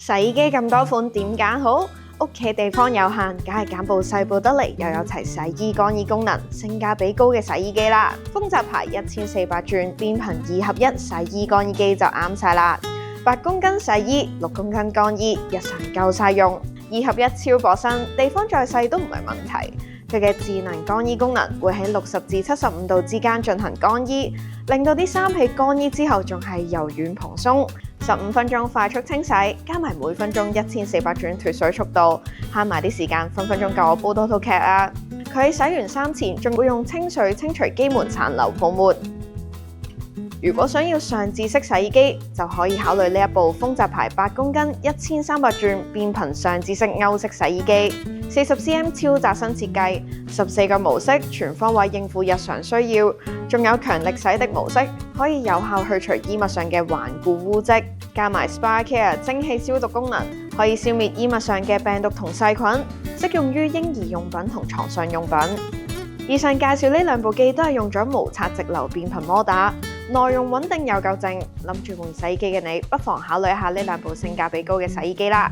洗衣機咁多款點揀好？屋企地方有限，梗係揀部細部得嚟又有齊洗衣乾衣功能、性價比高嘅洗衣機啦。豐澤牌1400轉變頻2合1洗衣乾衣機就啱晒啦。8公斤洗衣、6公斤乾衣，日常夠晒用。2合1超薄身，地方再細都唔係問題。佢嘅智能乾衣功能會喺60至75度之間進行乾衣，令到啲衫喺乾衣之後仲係柔軟蓬鬆。15分鐘快速清洗，加埋每分鐘1400轉脫水速度，慳埋啲時間，分分鐘夠我煲多套劇啊！佢喺洗完衫前仲會用清水清除機門殘留泡沫。如果想要上至式洗衣機，就可以考慮呢一部豐澤牌8公斤1300轉變頻上至式歐式洗衣機，40cm 超窄身設計，14個模式，全方位應付日常需要。仲有強力洗滌模式，可以有效去除衣物上嘅頑固污漬，加埋 Spa Care 蒸汽消毒功能，可以消滅衣物上嘅病毒同細菌，適用於嬰兒用品同床上用品。以上介紹呢兩部機都係用咗無刷直流變頻摩打，內容穩定又夠靜，諗住換洗衣機嘅你，不妨考慮一下呢兩部性價比高嘅洗衣機啦。